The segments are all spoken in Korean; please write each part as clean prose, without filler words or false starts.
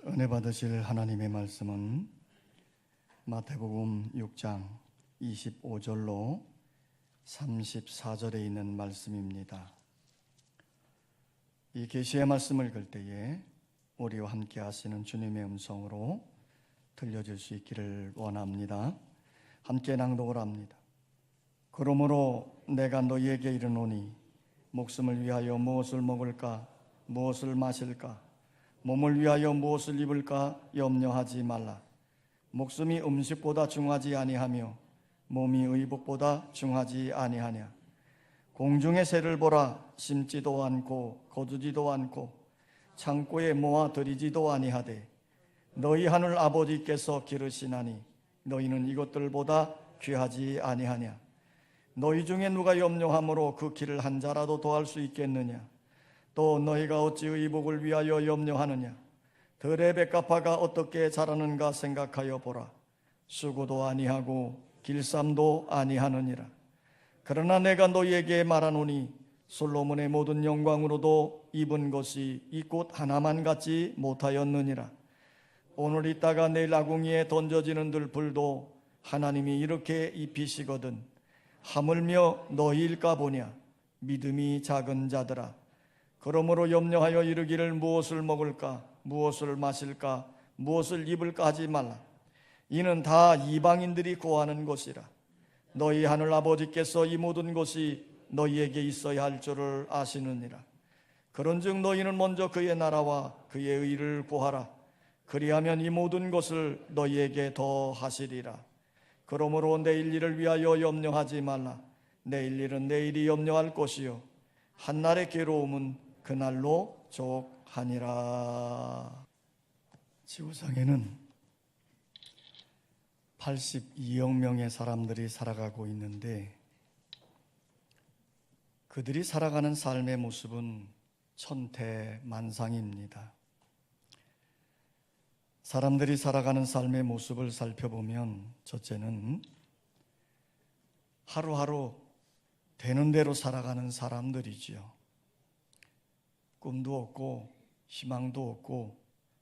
은혜 받으실 하나님의 말씀은 마태복음 6장 25절로 34절에 있는 말씀입니다. 이 계시의 말씀을 읽을 때에 우리와 함께 하시는 주님의 음성으로 들려줄 수 있기를 원합니다. 함께 낭독을 합니다. 그러므로 내가 너희에게 이르노니 목숨을 위하여 무엇을 먹을까 무엇을 마실까 몸을 위하여 무엇을 입을까 염려하지 말라. 목숨이 음식보다 중하지 아니하며 몸이 의복보다 중하지 아니하냐. 공중의 새를 보라. 심지도 않고 거두지도 않고 창고에 모아 들이지도 아니하되 너희 하늘 아버지께서 기르시나니 너희는 이것들보다 귀하지 아니하냐. 너희 중에 누가 염려함으로 그 길을 한 자라도 더할 수 있겠느냐. 또 너희가 어찌 의복을 위하여 염려하느냐. 들의 백합화가 어떻게 자라는가 생각하여 보라. 수고도 아니하고 길쌈도 아니하느니라. 그러나 내가 너희에게 말하노니 솔로몬의 모든 영광으로도 입은 것이 이 꽃 하나만 갖지 못하였느니라. 오늘 있다가 내일 아궁이에 던져지는 들불도 하나님이 이렇게 입히시거든 하물며 너희일까 보냐. 믿음이 작은 자들아. 그러므로 염려하여 이르기를 무엇을 먹을까 무엇을 마실까 무엇을 입을까 하지 말라. 이는 다 이방인들이 구하는 것이라. 너희 하늘 아버지께서 이 모든 것이 너희에게 있어야 할 줄을 아시느니라. 그런즉 너희는 먼저 그의 나라와 그의 의를 구하라. 그리하면 이 모든 것을 너희에게 더 하시리라. 그러므로 내일 일을 위하여 염려하지 말라. 내일 일은 내일이 염려할 것이요 한날의 괴로움은 그날로 족하니라. 지구상에는 82억 명의 사람들이 살아가고 있는데 그들이 살아가는 삶의 모습은 천태만상입니다. 사람들이 살아가는 삶의 모습을 살펴보면 첫째는 하루하루 되는 대로 살아가는 사람들이지요. 꿈도 없고 희망도 없고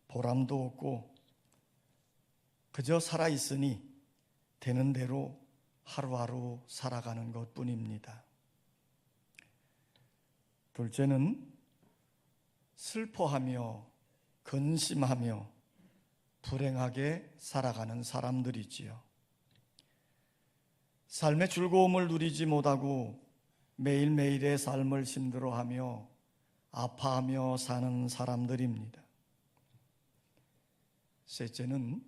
보람도 없고 그저 살아있으니 되는 대로 하루하루 살아가는 것뿐입니다. 둘째는 슬퍼하며 근심하며 불행하게 살아가는 사람들이지요. 삶의 즐거움을 누리지 못하고 매일매일의 삶을 힘들어하며 아파하며 사는 사람들입니다. 셋째는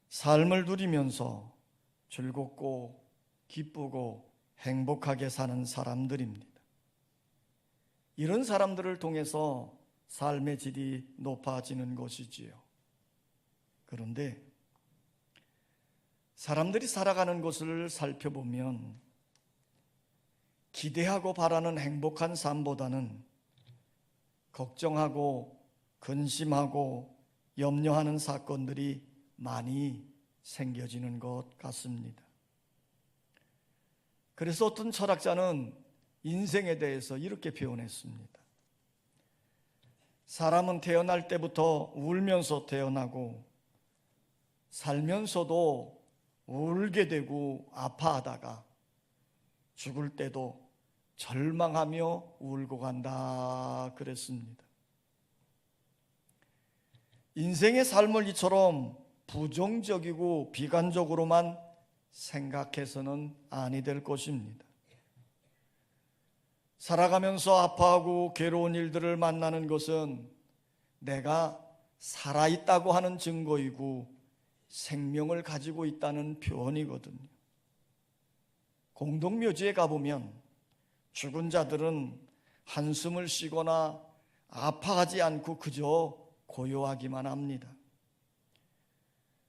삶을 누리면서 즐겁고 기쁘고 행복하게 사는 사람들입니다. 이런 사람들을 통해서 삶의 질이 높아지는 것이지요. 그런데 사람들이 살아가는 것을 살펴보면 기대하고 바라는 행복한 삶보다는 걱정하고 근심하고 염려하는 사건들이 많이 생겨지는 것 같습니다. 그래서 어떤 철학자는 인생에 대해서 이렇게 표현했습니다. 사람은 태어날 때부터 울면서 태어나고 살면서도 울게 되고 아파하다가 죽을 때도 절망하며 울고 간다 그랬습니다. 인생의 삶을 이처럼 부정적이고 비관적으로만 생각해서는 아니 될 것입니다. 살아가면서 아파하고 괴로운 일들을 만나는 것은 내가 살아있다고 하는 증거이고 생명을 가지고 있다는 표현이거든요. 공동묘지에 가보면 죽은 자들은 한숨을 쉬거나 아파하지 않고 그저 고요하기만 합니다.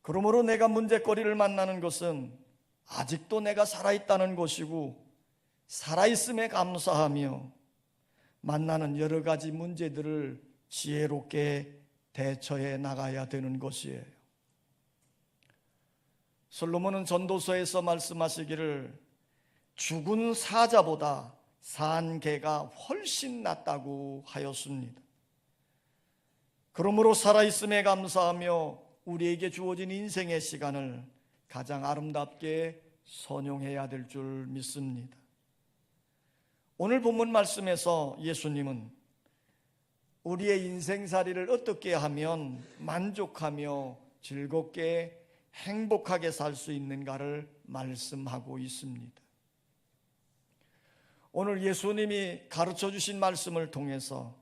그러므로 내가 문제거리를 만나는 것은 아직도 내가 살아있다는 것이고 살아있음에 감사하며 만나는 여러 가지 문제들을 지혜롭게 대처해 나가야 되는 것이에요. 솔로몬은 전도서에서 말씀하시기를 죽은 사자보다 산 개가 훨씬 낫다고 하였습니다. 그러므로 살아있음에 감사하며 우리에게 주어진 인생의 시간을 가장 아름답게 선용해야 될 줄 믿습니다. 오늘 본문 말씀에서 예수님은 우리의 인생살이를 어떻게 하면 만족하며 즐겁게 행복하게 살 수 있는가를 말씀하고 있습니다. 오늘 예수님이 가르쳐 주신 말씀을 통해서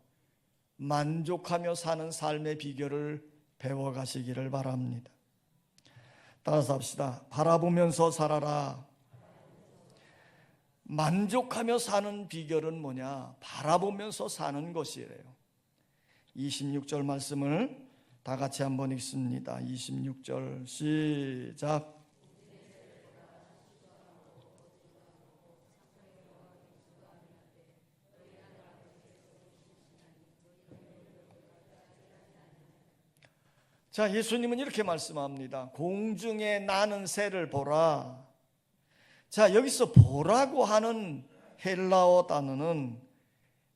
만족하며 사는 삶의 비결을 배워가시기를 바랍니다. 따라서 합시다. 바라보면서 살아라. 만족하며 사는 비결은 뭐냐? 바라보면서 사는 것이래요. 26절 말씀을 다 같이 한번 읽습니다. 26절 시작. 자, 예수님은 이렇게 말씀합니다. 공중에 나는 새를 보라. 자, 여기서 보라고 하는 헬라어 단어는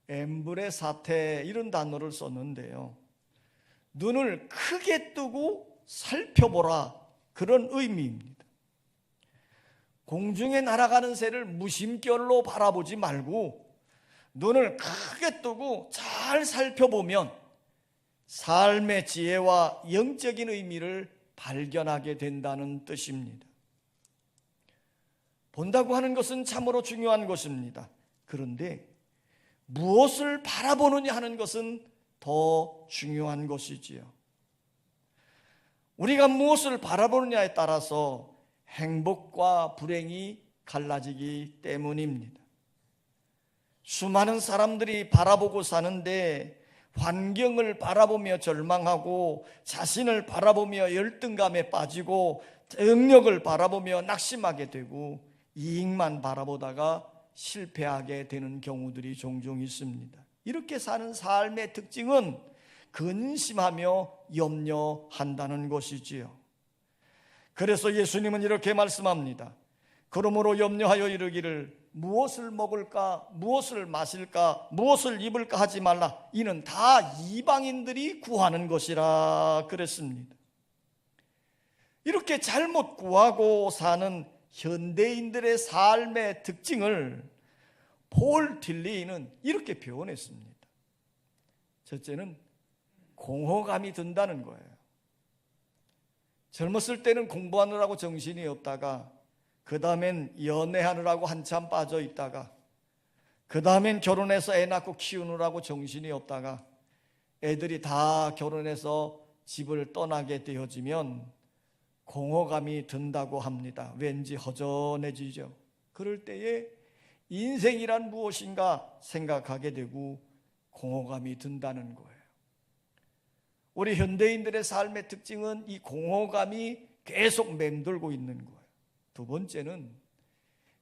엠브레사테 이런 단어를 썼는데요, 눈을 크게 뜨고 살펴보라, 그런 의미입니다. 공중에 날아가는 새를 무심결로 바라보지 말고 눈을 크게 뜨고 잘 살펴보면 삶의 지혜와 영적인 의미를 발견하게 된다는 뜻입니다. 본다고 하는 것은 참으로 중요한 것입니다. 그런데 무엇을 바라보느냐 하는 것은 더 중요한 것이지요. 우리가 무엇을 바라보느냐에 따라서 행복과 불행이 갈라지기 때문입니다. 수많은 사람들이 바라보고 사는데 환경을 바라보며 절망하고 자신을 바라보며 열등감에 빠지고 능력을 바라보며 낙심하게 되고 이익만 바라보다가 실패하게 되는 경우들이 종종 있습니다. 이렇게 사는 삶의 특징은 근심하며 염려한다는 것이지요. 그래서 예수님은 이렇게 말씀합니다. 그러므로 염려하여 이르기를 무엇을 먹을까, 무엇을 마실까, 무엇을 입을까 하지 말라. 이는 다 이방인들이 구하는 것이라 그랬습니다. 이렇게 잘못 구하고 사는 현대인들의 삶의 특징을 폴 틸리는 이렇게 표현했습니다. 첫째는 공허감이 든다는 거예요. 젊었을 때는 공부하느라고 정신이 없다가 그 다음엔 연애하느라고 한참 빠져 있다가 그 다음엔 결혼해서 애 낳고 키우느라고 정신이 없다가 애들이 다 결혼해서 집을 떠나게 되어지면 공허감이 든다고 합니다. 왠지 허전해지죠. 그럴 때에 인생이란 무엇인가 생각하게 되고 공허감이 든다는 거예요. 우리 현대인들의 삶의 특징은 이 공허감이 계속 맴돌고 있는 거예요. 두 번째는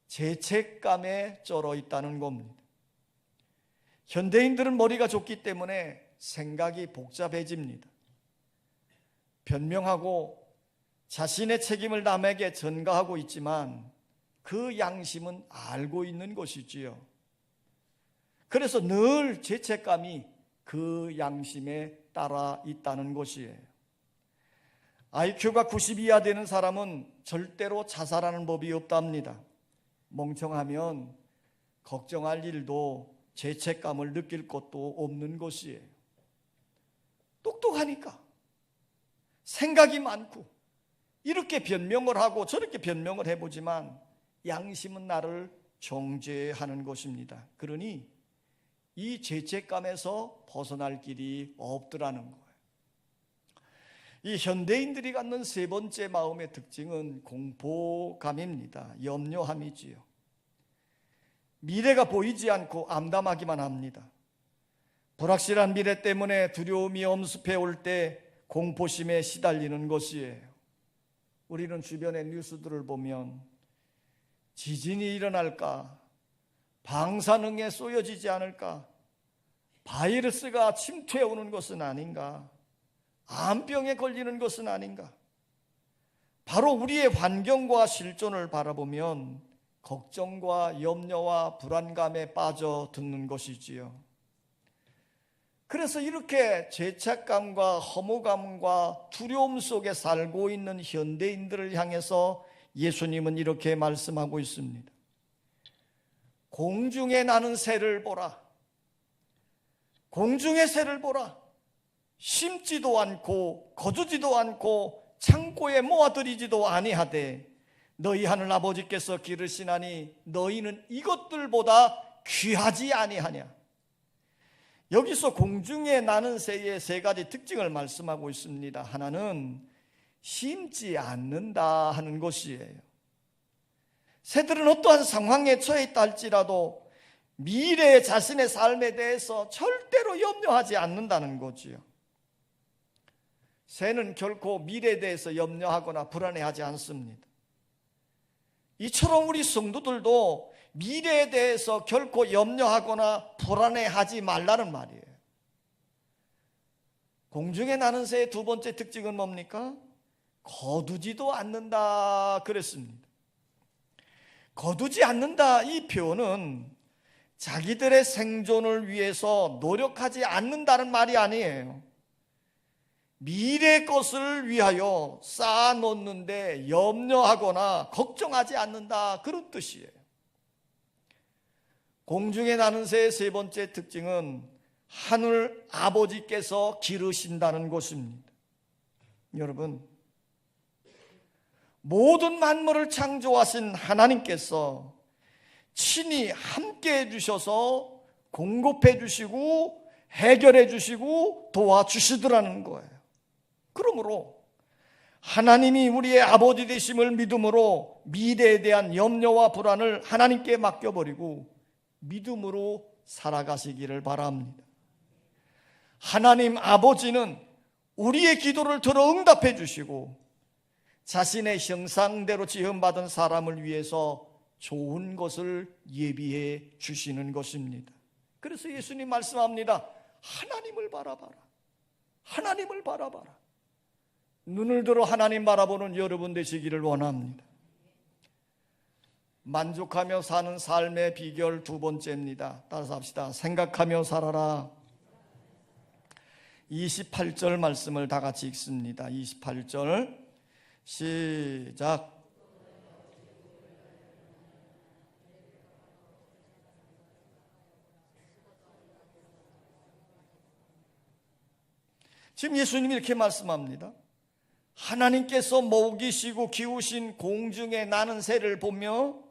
죄책감에 쩔어 있다는 겁니다. 현대인들은 머리가 좁기 때문에 생각이 복잡해집니다. 변명하고 자신의 책임을 남에게 전가하고 있지만 그 양심은 알고 있는 것이지요. 그래서 늘 죄책감이 그 양심에 따라 있다는 것이에요. IQ가 90 이하 되는 사람은 절대로 자살하는 법이 없답니다. 멍청하면 걱정할 일도 죄책감을 느낄 것도 없는 것이에요. 똑똑하니까, 생각이 많고 이렇게 변명을 하고 저렇게 변명을 해보지만 양심은 나를 정죄하는 것입니다. 그러니 이 죄책감에서 벗어날 길이 없더라는 거예요. 이 현대인들이 갖는 세 번째 마음의 특징은 공포감입니다. 염려함이지요. 미래가 보이지 않고 암담하기만 합니다. 불확실한 미래 때문에 두려움이 엄습해 올 때 공포심에 시달리는 것이에요. 우리는 주변의 뉴스들을 보면 지진이 일어날까, 방사능에 쏘여지지 않을까, 바이러스가 침투해 오는 것은 아닌가, 암병에 걸리는 것은 아닌가. 바로 우리의 환경과 실존을 바라보면 걱정과 염려와 불안감에 빠져드는 것이지요. 그래서 이렇게 죄책감과 허무감과 두려움 속에 살고 있는 현대인들을 향해서 예수님은 이렇게 말씀하고 있습니다. 공중에 나는 새를 보라. 공중의 새를 보라. 심지도 않고 거두지도 않고 창고에 모아들이지도 아니하되 너희 하늘 아버지께서 기르시나니 너희는 이것들보다 귀하지 아니하냐. 여기서 공중에 나는 새의 세 가지 특징을 말씀하고 있습니다. 하나는 심지 않는다 하는 것이에요. 새들은 어떠한 상황에 처해 있다 할지라도 미래의 자신의 삶에 대해서 절대로 염려하지 않는다는 거지요. 새는 결코 미래에 대해서 염려하거나 불안해하지 않습니다. 이처럼 우리 성도들도 미래에 대해서 결코 염려하거나 불안해하지 말라는 말이에요. 공중에 나는 새의 두 번째 특징은 뭡니까? 거두지도 않는다 그랬습니다. 거두지 않는다 이 표현은 자기들의 생존을 위해서 노력하지 않는다는 말이 아니에요. 미래 것을 위하여 쌓아놓는데 염려하거나 걱정하지 않는다 그런 뜻이에요. 공중에 나는 새의 세 번째 특징은 하늘 아버지께서 기르신다는 것입니다. 여러분, 모든 만물을 창조하신 하나님께서 친히 함께 해주셔서 공급해 주시고 해결해 주시고 도와주시더라는 거예요. 그러므로 하나님이 우리의 아버지 되심을 믿음으로 미래에 대한 염려와 불안을 하나님께 맡겨버리고 믿음으로 살아가시기를 바랍니다. 하나님 아버지는 우리의 기도를 들어 응답해 주시고 자신의 형상대로 지음받은 사람을 위해서 좋은 것을 예비해 주시는 것입니다. 그래서 예수님 말씀합니다. 하나님을 바라봐라. 하나님을 바라봐라. 눈을 들어 하나님 바라보는 여러분 되시기를 원합니다. 만족하며 사는 삶의 비결 두 번째입니다. 따라서 합시다. 생각하며 살아라. 28절 말씀을 다 같이 읽습니다. 28절 시작. 지금 예수님이 이렇게 말씀합니다. 하나님께서 먹이시고 키우신 공중에 나는 새를 보며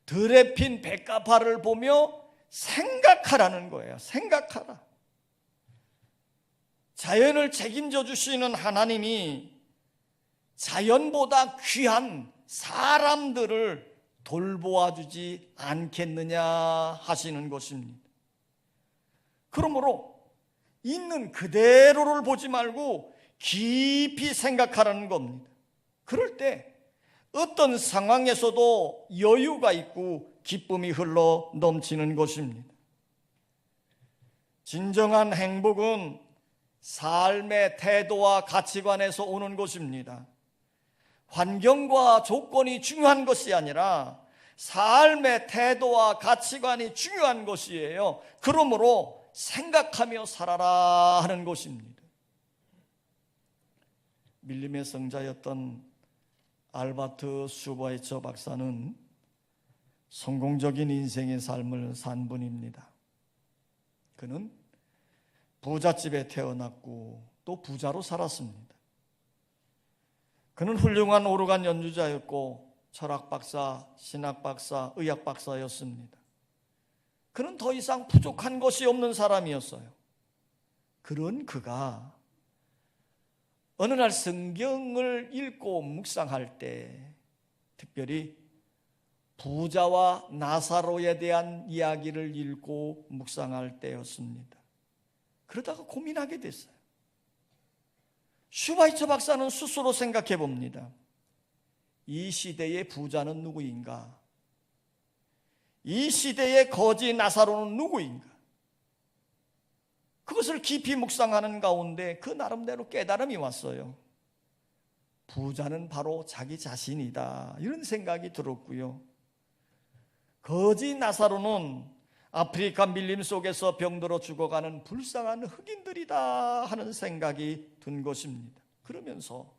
들에 핀 백합화를 보며 생각하라는 거예요. 생각하라. 자연을 책임져 주시는 하나님이 자연보다 귀한 사람들을 돌보아 주지 않겠느냐 하시는 것입니다. 그러므로 있는 그대로를 보지 말고 깊이 생각하라는 겁니다. 그럴 때 어떤 상황에서도 여유가 있고 기쁨이 흘러 넘치는 것입니다. 진정한 행복은 삶의 태도와 가치관에서 오는 것입니다. 환경과 조건이 중요한 것이 아니라 삶의 태도와 가치관이 중요한 것이에요. 그러므로 생각하며 살아라 하는 것입니다. 밀림의 성자였던 알바트 슈바이처 박사는 성공적인 인생의 삶을 산 분입니다. 그는 부잣집에 태어났고 또 부자로 살았습니다. 그는 훌륭한 오르간 연주자였고 철학 박사, 신학 박사, 의학 박사였습니다. 그는 더 이상 부족한 것이 없는 사람이었어요. 그런 그가 어느 날 성경을 읽고 묵상할 때 특별히 부자와 나사로에 대한 이야기를 읽고 묵상할 때였습니다. 그러다가 고민하게 됐어요. 슈바이처 박사는 스스로 생각해 봅니다. 이 시대의 부자는 누구인가? 이 시대의 거지 나사로는 누구인가? 그것을 깊이 묵상하는 가운데 그 나름대로 깨달음이 왔어요. 부자는 바로 자기 자신이다. 이런 생각이 들었고요. 거지 나사로는 아프리카 밀림 속에서 병들어 죽어가는 불쌍한 흑인들이다 하는 생각이 든 것입니다. 그러면서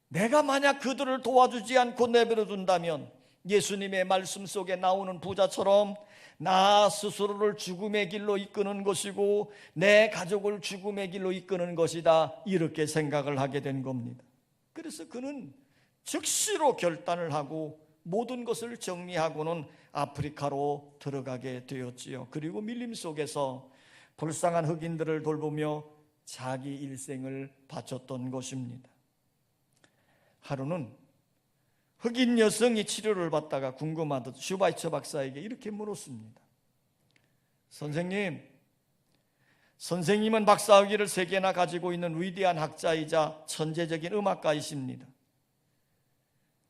내가 만약 그들을 도와주지 않고 내버려 둔다면 예수님의 말씀 속에 나오는 부자처럼 나 스스로를 죽음의 길로 이끄는 것이고 내 가족을 죽음의 길로 이끄는 것이다, 이렇게 생각을 하게 된 겁니다. 그래서 그는 즉시로 결단을 하고 모든 것을 정리하고는 아프리카로 들어가게 되었지요. 그리고 밀림 속에서 불쌍한 흑인들을 돌보며 자기 일생을 바쳤던 것입니다. 하루는 흑인 여성이 치료를 받다가 궁금하듯 슈바이처 박사에게 이렇게 물었습니다. 선생님은 박사학위를 3개나 가지고 있는 위대한 학자이자 천재적인 음악가이십니다.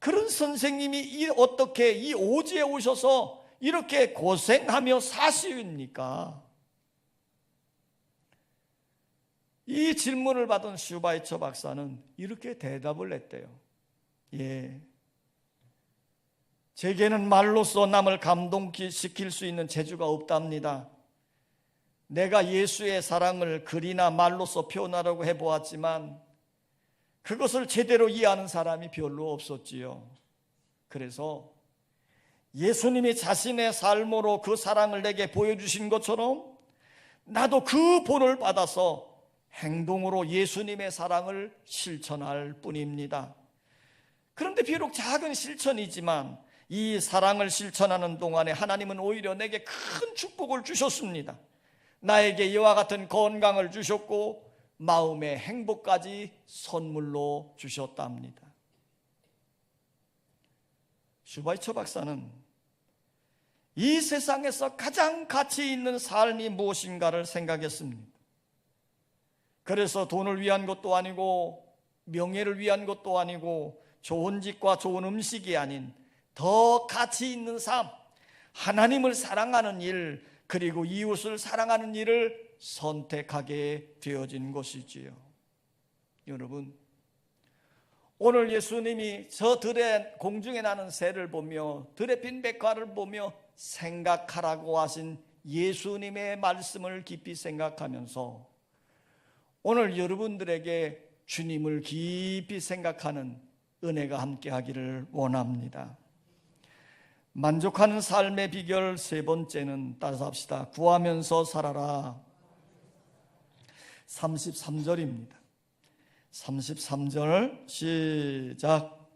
그런 선생님이 어떻게 이 오지에 오셔서 이렇게 고생하며 사시입니까? 이 질문을 받은 슈바이처 박사는 이렇게 대답을 했대요. 제게는 말로써 남을 감동시킬 수 있는 재주가 없답니다. 내가 예수의 사랑을 글이나 말로써 표현하려고 해보았지만 그것을 제대로 이해하는 사람이 별로 없었지요. 그래서 예수님이 자신의 삶으로 그 사랑을 내게 보여주신 것처럼 나도 그 본을 받아서 행동으로 예수님의 사랑을 실천할 뿐입니다. 그런데 비록 작은 실천이지만 이 사랑을 실천하는 동안에 하나님은 오히려 내게 큰 축복을 주셨습니다. 나에게 이와 같은 건강을 주셨고 마음의 행복까지 선물로 주셨답니다. 슈바이처 박사는 이 세상에서 가장 가치 있는 삶이 무엇인가를 생각했습니다. 그래서 돈을 위한 것도 아니고 명예를 위한 것도 아니고 좋은 집과 좋은 음식이 아닌 더 가치 있는 삶, 하나님을 사랑하는 일, 그리고 이웃을 사랑하는 일을 선택하게 되어진 것이지요. 여러분, 오늘 예수님이 저 들의 공중에 나는 새를 보며 들의 빈 백화를 보며 생각하라고 하신 예수님의 말씀을 깊이 생각하면서 오늘 여러분들에게 주님을 깊이 생각하는 은혜가 함께하기를 원합니다. 만족하는 삶의 비결 3번째는 따라서 합시다. 구하면서 살아라. 33절입니다. 33절 시작.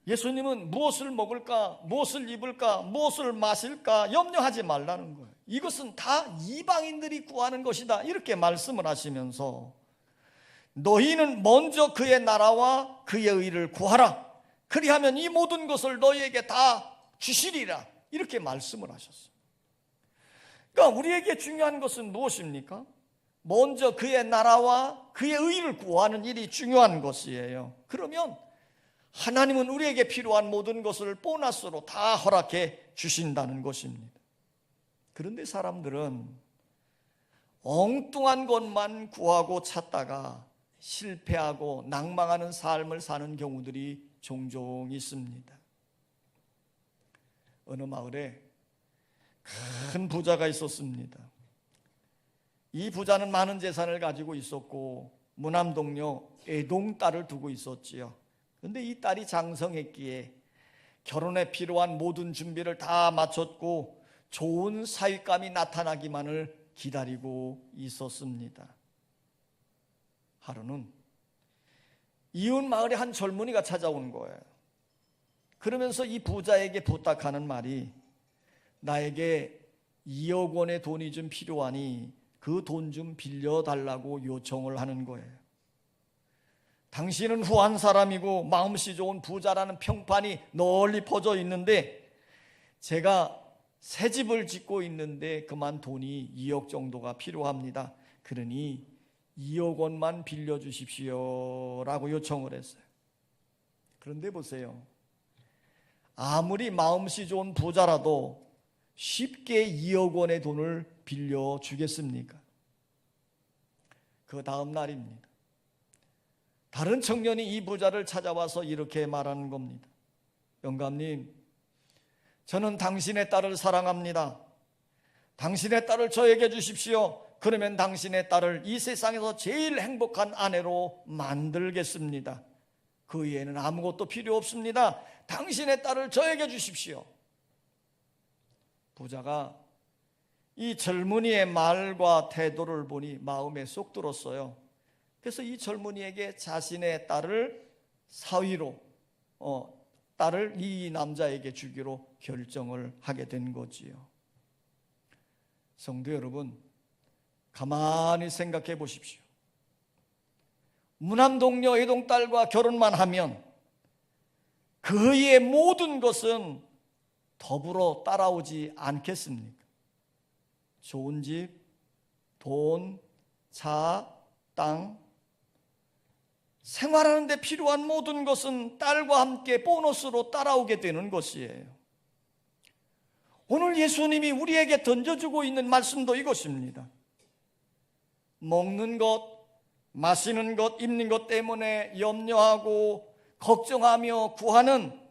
예수님은 무엇을 먹을까, 무엇을 입을까, 무엇을 마실까 염려하지 말라는 거예요. 이것은 다 이방인들이 구하는 것이다, 이렇게 말씀을 하시면서 너희는 먼저 그의 나라와 그의 의를 구하라. 그리하면 이 모든 것을 너희에게 다 주시리라, 이렇게 말씀을 하셨어요. 그러니까 우리에게 중요한 것은 무엇입니까? 먼저 그의 나라와 그의 의를 구하는 일이 중요한 것이에요. 그러면 하나님은 우리에게 필요한 모든 것을 보너스로 다 허락해 주신다는 것입니다. 그런데 사람들은 엉뚱한 것만 구하고 찾다가 실패하고 낭망하는 삶을 사는 경우들이 종종 있습니다. 어느 마을에 큰 부자가 있었습니다. 이 부자는 많은 재산을 가지고 있었고 무남동녀 애동딸을 두고 있었지요. 그런데 이 딸이 장성했기에 결혼에 필요한 모든 준비를 다 마쳤고 좋은 사윗감이 나타나기만을 기다리고 있었습니다. 하루는 이웃 마을에 한 젊은이가 찾아온 거예요. 그러면서 이 부자에게 부탁하는 말이, 나에게 2억 원의 돈이 좀 필요하니 그 돈 좀 빌려달라고 요청을 하는 거예요. 당신은 후한 사람이고 마음씨 좋은 부자라는 평판이 널리 퍼져 있는데 제가 새 집을 짓고 있는데 그만 돈이 2억 정도가 필요합니다. 그러니 2억 원만 빌려주십시오 라고 요청을 했어요. 그런데 보세요, 아무리 마음씨 좋은 부자라도 쉽게 2억 원의 돈을 빌려주겠습니까? 그 다음 날입니다. 다른 청년이 이 부자를 찾아와서 이렇게 말하는 겁니다. 영감님, 저는 당신의 딸을 사랑합니다. 당신의 딸을 저에게 주십시오. 그러면 당신의 딸을 이 세상에서 제일 행복한 아내로 만들겠습니다. 그 외에는 아무것도 필요 없습니다. 당신의 딸을 저에게 주십시오. 부자가 이 젊은이의 말과 태도를 보니 마음에 쏙 들었어요. 그래서 이 젊은이에게 자신의 딸을 사위로 딸을 이 남자에게 주기로 결정을 하게 된 거지요. 성도 여러분, 가만히 생각해 보십시오. 무남동녀 외동딸과 결혼만 하면 그의 모든 것은 더불어 따라오지 않겠습니까? 좋은 집, 돈, 차, 땅, 생활하는 데 필요한 모든 것은 딸과 함께 보너스로 따라오게 되는 것이에요. 오늘 예수님이 우리에게 던져주고 있는 말씀도 이것입니다. 먹는 것, 마시는 것, 입는 것 때문에 염려하고 걱정하며 구하는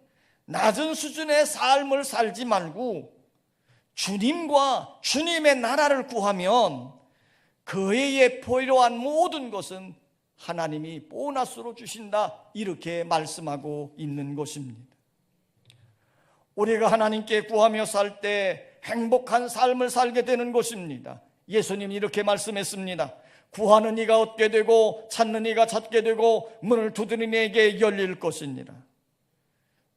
낮은 수준의 삶을 살지 말고 주님과 주님의 나라를 구하면 그에게 필요한 모든 것은 하나님이 보너스로 주신다, 이렇게 말씀하고 있는 것입니다. 우리가 하나님께 구하며 살 때 행복한 삶을 살게 되는 것입니다. 예수님이 이렇게 말씀했습니다. 구하는 이가 얻게 되고 찾는 이가 찾게 되고 문을 두드리는 이에게 열릴 것이니라.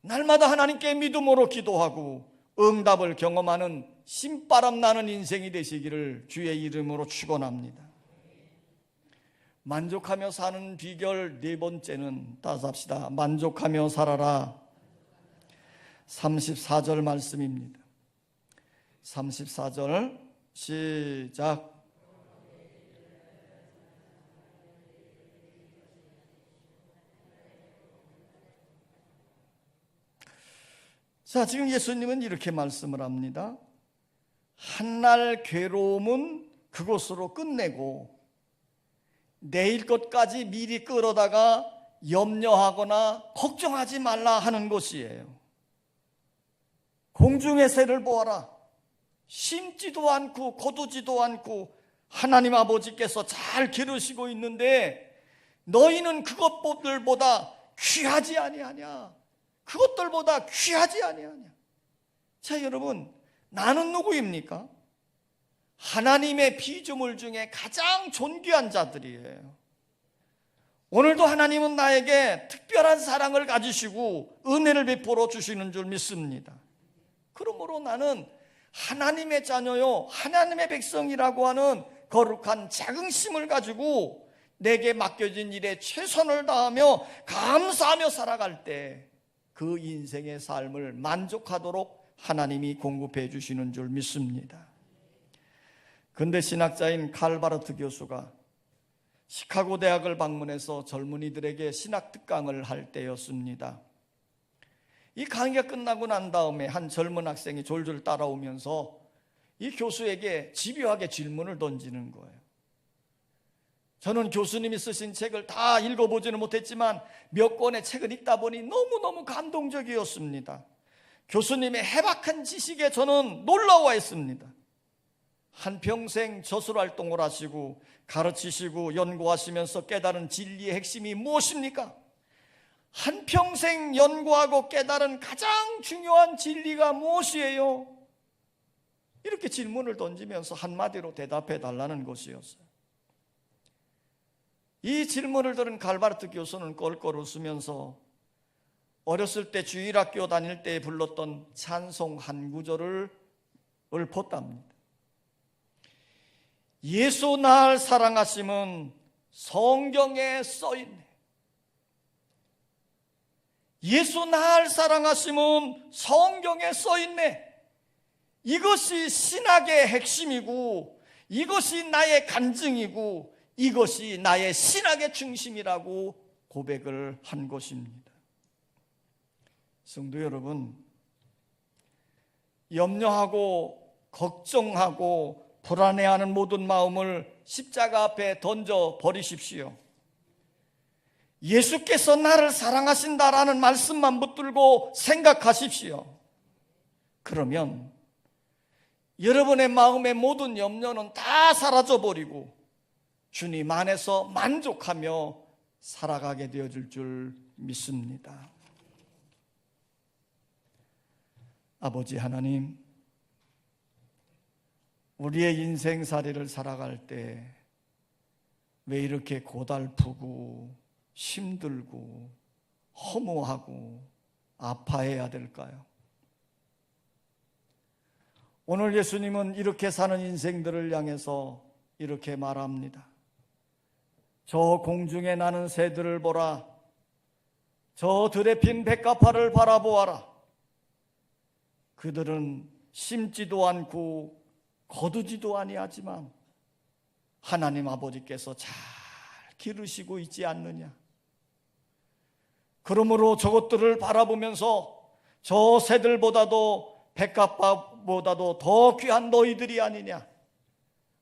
날마다 하나님께 믿음으로 기도하고 응답을 경험하는 신바람 나는 인생이 되시기를 주의 이름으로 축원합니다. 만족하며 사는 비결 네 번째는 따서 합시다. 만족하며 살아라. 34절 말씀입니다. 34절 시작. 자, 지금 예수님은 이렇게 말씀을 합니다. 한날 괴로움은 그것으로 끝내고 내일 것까지 미리 끌어다가 염려하거나 걱정하지 말라 하는 것이에요. 공중의 새를 보아라. 심지도 않고 거두지도 않고 하나님 아버지께서 잘 기르시고 있는데 너희는 그것들보다 귀하지 아니하냐? 그것들보다 귀하지 아니하냐? 자, 여러분, 나는 누구입니까? 하나님의 피조물 중에 가장 존귀한 자들이에요. 오늘도 하나님은 나에게 특별한 사랑을 가지시고 은혜를 베풀어 주시는 줄 믿습니다. 그러므로 나는 하나님의 자녀요, 하나님의 백성이라고 하는 거룩한 자긍심을 가지고 내게 맡겨진 일에 최선을 다하며 감사하며 살아갈 때 그 인생의 삶을 만족하도록 하나님이 공급해 주시는 줄 믿습니다. 근대 신학자인 칼바르트 교수가 시카고 대학을 방문해서 젊은이들에게 신학 특강을 할 때였습니다. 이 강의가 끝나고 난 다음에 한 젊은 학생이 졸졸 따라오면서 이 교수에게 집요하게 질문을 던지는 거예요. 저는 교수님이 쓰신 책을 다 읽어보지는 못했지만 몇 권의 책을 읽다 보니 너무너무 감동적이었습니다. 교수님의 해박한 지식에 저는 놀라워했습니다. 한평생 저술활동을 하시고 가르치시고 연구하시면서 깨달은 진리의 핵심이 무엇입니까? 한평생 연구하고 깨달은 가장 중요한 진리가 무엇이에요? 이렇게 질문을 던지면서 한마디로 대답해 달라는 것이었어요. 이 질문을 들은 칼바르트 교수는 껄껄 웃으면서 어렸을 때 주일학교 다닐 때 불렀던 찬송 한 구절을 읊었답니다. 예수 날 사랑하심은 성경에 써있네. 예수 날 사랑하심은 성경에 써있네. 이것이 신학의 핵심이고 이것이 나의 간증이고 이것이 나의 신학의 중심이라고 고백을 한 것입니다. 성도 여러분, 염려하고 걱정하고 불안해하는 모든 마음을 십자가 앞에 던져 버리십시오. 예수께서 나를 사랑하신다라는 말씀만 붙들고 생각하십시오. 그러면 여러분의 마음의 모든 염려는 다 사라져버리고 주님 안에서 만족하며 살아가게 되어질 줄 믿습니다. 아버지 하나님, 우리의 인생살이를 살아갈 때 왜 이렇게 고달프고 힘들고 허무하고 아파해야 될까요? 오늘 예수님은 이렇게 사는 인생들을 향해서 이렇게 말합니다. 저 공중에 나는 새들을 보라. 저 들에 핀 백합화를 바라보아라. 그들은 심지도 않고 거두지도 아니하지만 하나님 아버지께서 잘 기르시고 있지 않느냐. 그러므로 저것들을 바라보면서 저 새들보다도 백합화보다도 더 귀한 너희들이 아니냐.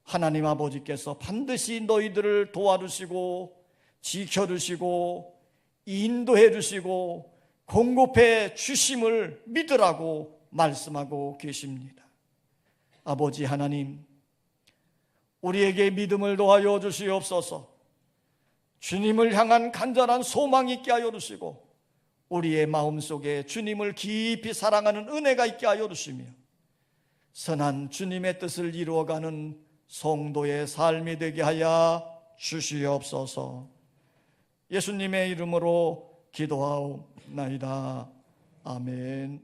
하나님 아버지께서 반드시 너희들을 도와주시고 지켜주시고 인도해 주시고 공급해 주심을 믿으라고 말씀하고 계십니다. 아버지 하나님, 우리에게 믿음을 더하여 주시옵소서. 주님을 향한 간절한 소망이 있게 하여 주시고 우리의 마음속에 주님을 깊이 사랑하는 은혜가 있게 하여 주시며 선한 주님의 뜻을 이루어가는 성도의 삶이 되게 하여 주시옵소서. 예수님의 이름으로 기도하옵나이다. 아멘.